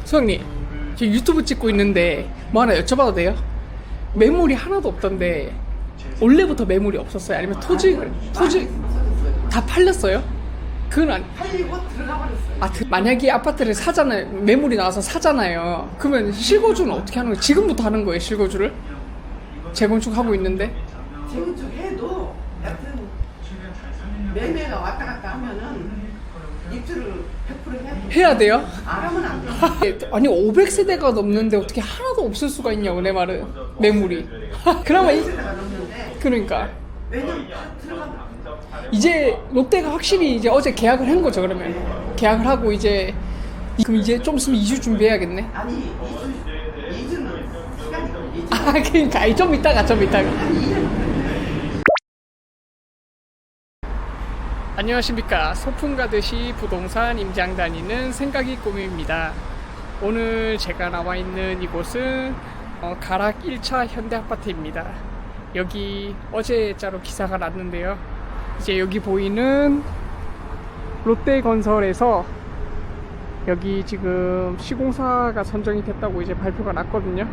소장님, 저 유튜브 찍고 있는데 뭐 하나 여쭤봐도 돼요? 매물이 하나도 없던데 원래부터 매물이 없었어요? 아니면 토지 다 팔렸어요? 그건 아니. 팔리고 들어가 버렸어요. 만약에 아파트를 사잖아요. 매물이 나와서 사잖아요. 그러면 실거주는 어떻게 하는 거예요? 지금부터 하는 거예요, 실거주를? 재건축하고 있는데. 재건축 해도 여튼 매매가 왔다 갔다 하면은 입주를 100% 해야 돼요? 안 하면 안 돼. 아니 500세대가 넘는데 어떻게 하나도 없을 수가 있냐고 내 말은. 매물이. 그러면 세대가 넘는데 그러니까 왜냐면 다 들어가면 이제 롯데가 확실히 이제 어제 계약을 한 거죠. 그러면 계약을 하고 이제 그럼 이제 좀 있으면 이주 준비해야겠네. 아니 이주는 시간이 걸리지. 아 그러니까 아니, 좀 이따가 안녕하십니까. 소풍 가듯이 부동산 임장 다니는 생각이 꿈입니다. 오늘 제가 나와 있는 이곳은 가락 1차 현대아파트입니다. 여기 어제자로 기사가 났는데요. 이제 여기 보이는 롯데건설에서 여기 지금 시공사가 선정이 됐다고 이제 발표가 났거든요.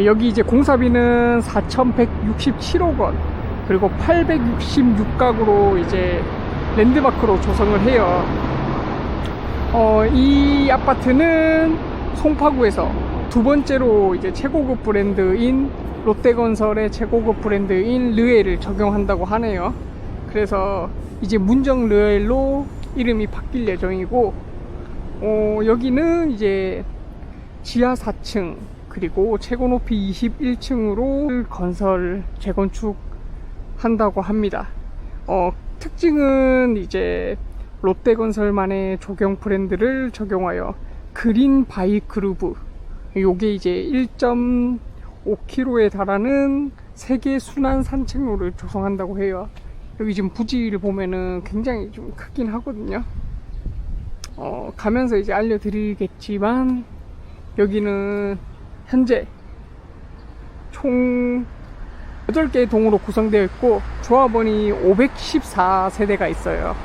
여기 이제 공사비는 4,167억 원, 그리고 866가구로 이제 랜드마크로 조성을 해요. 이 아파트는 송파구에서 두 번째로 이제 최고급 브랜드인 롯데건설의 최고급 브랜드인 르엘을 적용한다고 하네요. 그래서 이제 문정 르엘로 이름이 바뀔 예정이고, 여기는 이제 지하 4층 그리고 최고 높이 21층으로 건설 재건축 한다고 합니다. 특징은 이제 롯데건설만의 조경 브랜드를 적용하여 그린 바이 그루브, 요게 이제 1.5km에 달하는 세계 순환 산책로를 조성한다고 해요. 여기 지금 부지를 보면은 굉장히 좀 크긴 하거든요. 가면서 이제 알려드리겠지만 여기는 현재 총 8개의 동으로 구성되어 있고 조합원이 514세대가 있어요.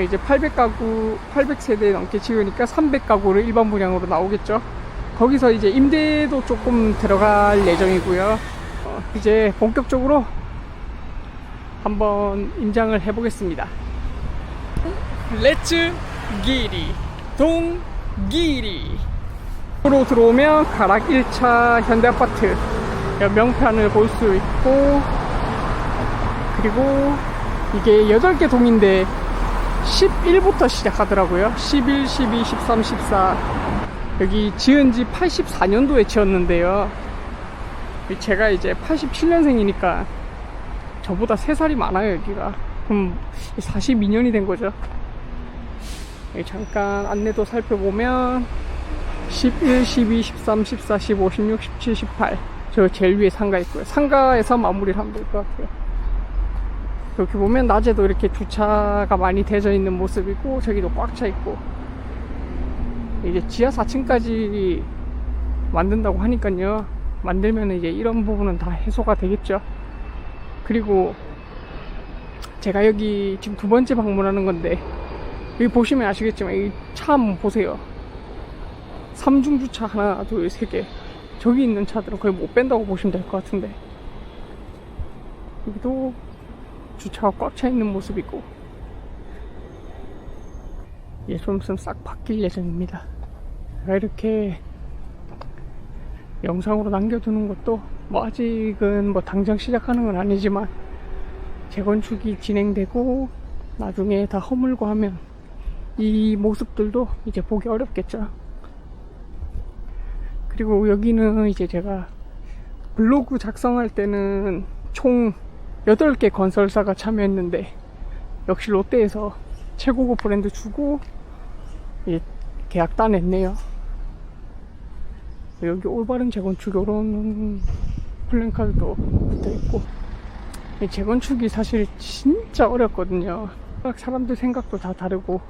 이제 800세대 넘게 지으니까 300가구를 일반 분양으로 나오겠죠. 거기서 이제 임대도 조금 들어갈 예정이고요. 이제 본격적으로 한번 임장을 해보겠습니다. 렛츠 기리 동기리 으로 들어오면 가락 1차 현대아파트 명판을 볼 수 있고, 그리고 이게 8개 동인데 11부터 시작하더라고요. 11, 12, 13, 14. 여기 지은지 84년도에 지었는데요. 제가 이제 87년생이니까 저보다 3살이 많아요. 여기가. 그럼 42년이 된 거죠. 잠깐 안내도 살펴보면 11, 12, 13, 14, 15, 16, 17, 18. 저 제일 위에 상가 있고요. 상가에서 마무리를 하면 될 것 같아요. 이렇게 보면 낮에도 이렇게 주차가 많이 되어 있는 모습이고, 저기도 꽉 차 있고. 이제 지하 4층까지 만든다고 하니까요. 만들면 이제 이런 부분은 다 해소가 되겠죠. 그리고 제가 여기 지금 두 번째 방문하는 건데, 여기 보시면 아시겠지만 이 차 한번 보세요. 3중 주차 하나, 둘, 세 개. 저기 있는 차들은 거의 못 뺀다고 보시면 될 것 같은데, 여기도 주차가 꽉 차 있는 모습이고, 예, 좀 있으면 싹 바뀔 예정입니다. 이렇게 영상으로 남겨두는 것도 뭐 아직은 뭐 당장 시작하는 건 아니지만 재건축이 진행되고 나중에 다 허물고 하면 이 모습들도 이제 보기 어렵겠죠. 그리고 여기는 이제 제가 블로그 작성할 때는 총 8개 건설사가 참여했는데, 역시 롯데에서 최고급 브랜드 주고 계약 따냈네요. 여기 올바른 재건축 이런 플랜카드도 붙어있고, 재건축이 사실 진짜 어렵거든요. 사람들 생각도 다 다르고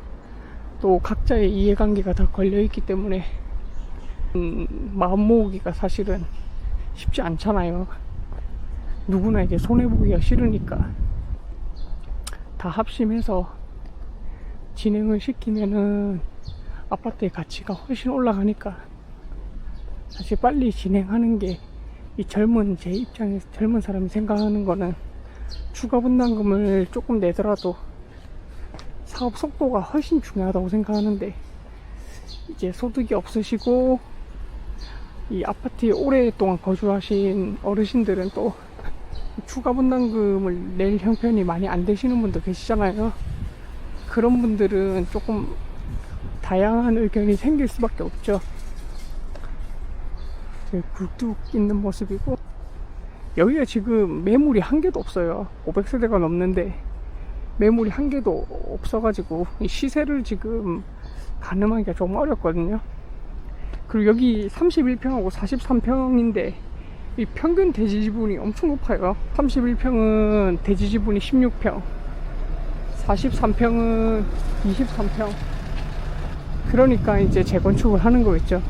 또 각자의 이해관계가 다 걸려있기 때문에 마음 모으기가 사실은 쉽지 않잖아요. 누구나 이제 손해보기가 싫으니까 다 합심해서 진행을 시키면은 아파트의 가치가 훨씬 올라가니까 사실 빨리 진행하는 게 이 젊은 제 입장에서 젊은 사람이 생각하는 거는 추가 분담금을 조금 내더라도 사업 속도가 훨씬 중요하다고 생각하는데, 이제 소득이 없으시고 이 아파트에 오랫동안 거주하신 어르신들은 또 추가 분담금을 낼 형편이 많이 안 되시는 분도 계시잖아요. 그런 분들은 조금 다양한 의견이 생길 수밖에 없죠. 굴뚝 있는 모습이고, 여기가 지금 매물이 한 개도 없어요. 500세대가 넘는데 매물이 한 개도 없어가지고 이 시세를 지금 가늠하기가 좀 어렵거든요. 그리고 여기 31평하고 43평인데 이 평균 대지 지분이 엄청 높아요. 31평은 대지 지분이 16평, 43평은 23평. 그러니까 이제 재건축을 하는 거겠죠.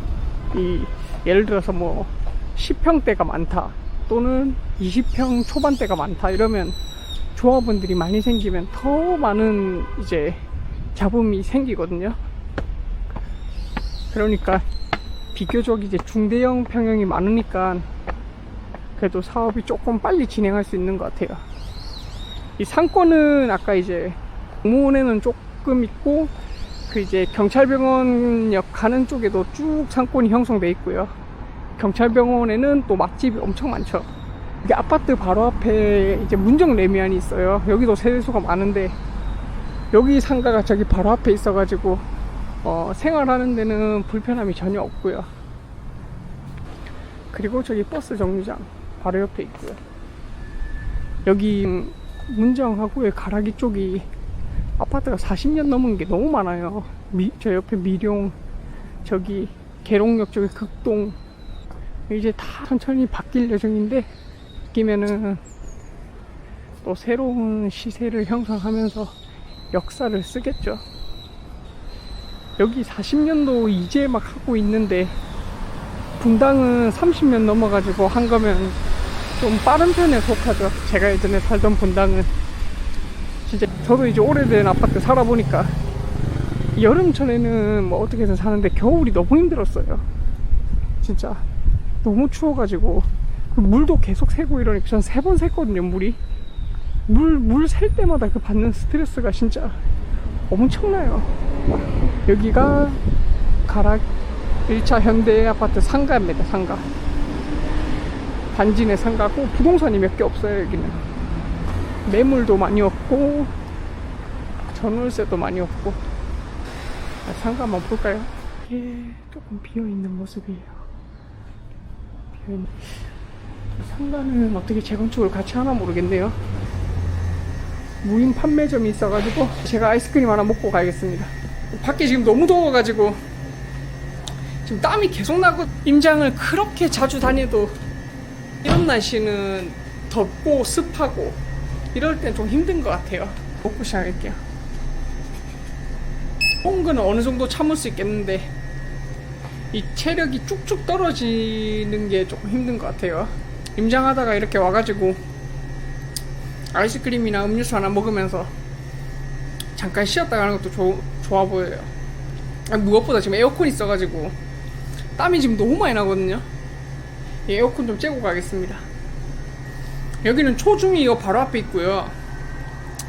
예를 들어서 뭐 10평대가 많다 또는 20평 초반대가 많다 이러면 조합원들이 많이 생기면 더 많은 이제 잡음이 생기거든요. 그러니까 비교적 이제 중대형 평형이 많으니까 그래도 사업이 조금 빨리 진행할 수 있는 것 같아요. 이 상권은 아까 이제 공무원에는 조금 있고 그 이제 경찰병원역 가는 쪽에도 쭉 상권이 형성돼 있고요. 경찰병원에는 또 맛집이 엄청 많죠. 이게 아파트 바로 앞에 이제 문정 레미안이 있어요. 여기도 세대수가 많은데 여기 상가가 저기 바로 앞에 있어가지고 생활하는 데는 불편함이 전혀 없고요. 그리고 저기 버스 정류장 바로 옆에 있고요. 여기 문정하고의 가락이 쪽이 아파트가 40년 넘은 게 너무 많아요. 저 옆에 미룡, 저기 계룡역 쪽에 극동, 이제 다 천천히 바뀔 예정인데 바뀌면은 또 새로운 시세를 형성하면서 역사를 쓰겠죠. 여기 40년도 이제 막 하고 있는데 분당은 30년 넘어가지고 한 거면 좀 빠른 편에 속하죠. 제가 예전에 살던 분당은 진짜 저도 이제 오래된 아파트 살아보니까 여름철에는 뭐 어떻게든 사는데 겨울이 너무 힘들었어요. 진짜 너무 추워가지고 물도 계속 새고 이러니까 전 3번 샜거든요. 물 셀 때마다 그 받는 스트레스가 진짜 엄청나요. 여기가 가락 1차 현대 아파트 상가입니다. 상가 단지 내 상가고 부동산이 몇 개 없어요. 여기는 매물도 많이 없고 전월세도 많이 없고. 상가 한번 볼까요? 이게 조금 비어있는 모습이에요. 비어있는. 상가는 어떻게 재건축을 같이 하나 모르겠네요. 무인 판매점이 있어가지고 제가 아이스크림 하나 먹고 가야겠습니다. 밖에 지금 너무 더워가지고 지금 땀이 계속 나고, 임장을 그렇게 자주 다녀도 이런 날씨는 덥고 습하고 이럴 땐 좀 힘든 것 같아요. 먹고 시작할게요. 더운 거는 어느 정도 참을 수 있겠는데 이 체력이 쭉쭉 떨어지는 게 조금 힘든 것 같아요. 임장하다가 이렇게 와가지고 아이스크림이나 음료수 하나 먹으면서 잠깐 쉬었다 가는 것도 좋아 보여요. 무엇보다 지금 에어컨이 있어가지고 땀이 지금 너무 많이 나거든요. 이 에어컨 좀 쬐고 가겠습니다. 여기는 초중이 이거 바로 앞에 있고요.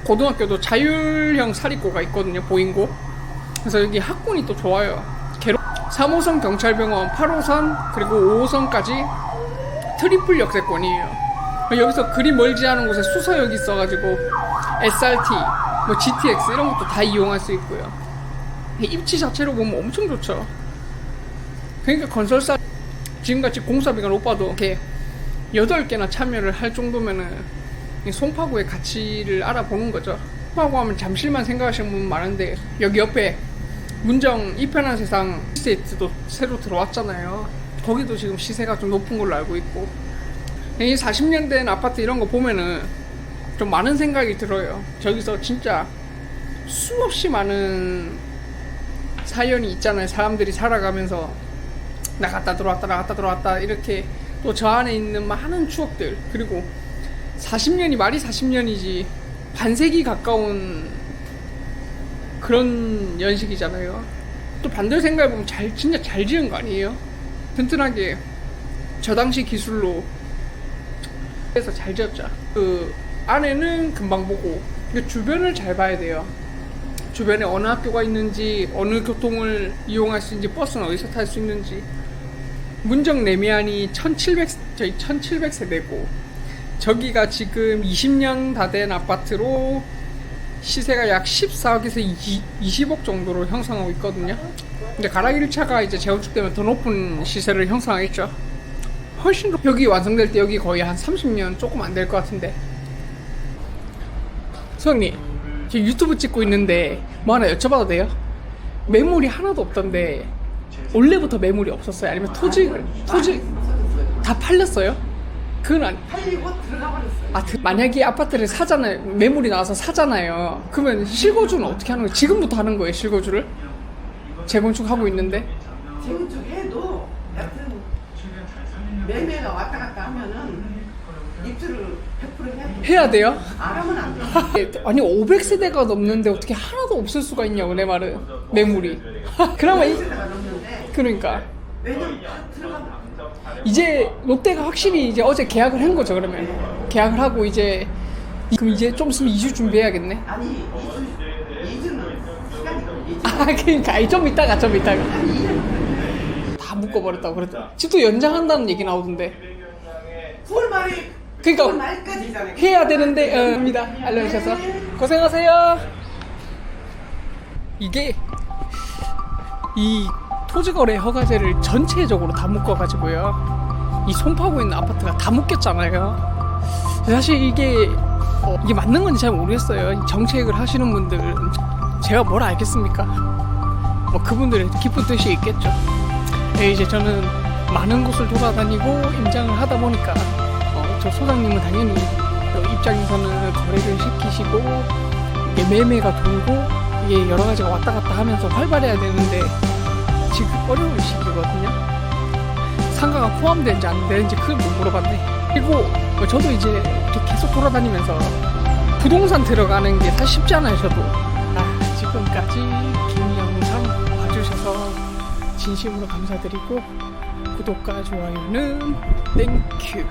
고등학교도 자율형 사립고가 있거든요. 보인고. 그래서 여기 학군이 또 좋아요. 3호선 경찰병원, 8호선 그리고 5호선까지 트리플 역세권이에요. 여기서 그리 멀지 않은 곳에 수서역이 있어가지고 SRT, 뭐 GTX 이런 것도 다 이용할 수 있고요. 입지 자체로 보면 엄청 좋죠. 그러니까 건설사 지금같이 공사비가 높아도 이렇게 8개나 참여를 할 정도면은 송파구의 가치를 알아보는 거죠. 송파구 하면 잠실만 생각하시는 분 많은데 여기 옆에 문정 이편한 세상 스테이트도 새로 들어왔잖아요. 거기도 지금 시세가 좀 높은 걸로 알고 있고, 이 40년 된 아파트 이런 거 보면은 좀 많은 생각이 들어요. 저기서 진짜 수없이 많은 사연이 있잖아요. 사람들이 살아가면서 나갔다 들어왔다 이렇게 또 저 안에 있는 많은 추억들, 그리고 40년이 말이 40년이지 반세기 가까운 그런 연식이잖아요. 또 반대로 생각해보면 진짜 잘 지은 거 아니에요? 튼튼하게 저 당시 기술로 해서 잘 지었죠. 그 안에는 금방 보고 근데 주변을 잘 봐야 돼요. 주변에 어느 학교가 있는지, 어느 교통을 이용할 수 있는지, 버스는 어디서 탈 수 있는지. 문정 내미안이 1700세대고 저기가 지금 20년 다 된 아파트로 시세가 약 14억에서 20억 정도로 형성하고 있거든요. 근데 가락 1차가 이제 재건축되면 더 높은 시세를 형성하겠죠. 훨씬 더 여기 완성될 때 여기 거의 한 30년 조금 안 될 것 같은데. 소장님, 지금 유튜브 찍고 있는데 뭐 하나 여쭤봐도 돼요? 매물이 하나도 없던데 원래부터 매물이 없었어요? 아니면 토지 다 팔렸어요? 그건 아니. 팔리고 들어가 버렸어요. 만약에 아파트를 사잖아요. 매물이 나와서 사잖아요. 그러면 실거주는 어떻게 하는 거예요? 지금부터 하는 거예요, 실거주를? 재건축 하고 있는데. 재건축 해도 여튼 매매가 왔다 갔다 하면은 입주를 100% 해야 돼요? 안 하면 안 돼. 아니 500세대가 넘는데 어떻게 하나도 없을 수가 있냐고 내 말은. 매물이. 그러면 세대가 넘는데 그러니까 왜냐면 다 들어가면 이제 롯데가 확실히 이제 어제 계약을 한 거죠. 그러면 계약을 하고 이제 그럼 이제 좀 있으면 이주 준비해야겠네. 아니 이주는 시간이 걸리지. 그러니까 아니, 좀 이따가 한 2년 다 묶어버렸다고 그랬더라. 집도 연장한다는 얘기 나오던데. 9월 말에 그러니까 9월 말까지잖아요. 해야 되는데 입니다. 알려주셔서 고생하세요. 이게 이 토지거래 허가제를 전체적으로 다 묶어가지고요. 이 손파고 있는 아파트가 다 묶였잖아요. 사실 이게 맞는 건지 잘 모르겠어요. 이 정책을 하시는 분들은 제가 뭘 알겠습니까? 뭐 그분들의 깊은 뜻이 있겠죠. 이제 저는 많은 곳을 돌아다니고 임장을 하다 보니까 저 소장님은 당연히 입장에서는 거래를 시키시고 이게 매매가 돌고 이게 여러 가지가 왔다 갔다 하면서 활발해야 되는데 지금 어려운 시기거든요. 상가가 포함되는지 안 되는지 그걸 못 물어봤네. 그리고 저도 이제 이렇게 계속 돌아다니면서 부동산 들어가는 게 사실 쉽지 않아요. 저도 지금까지 긴 영상 봐주셔서 진심으로 감사드리고 구독과 좋아요는 땡큐.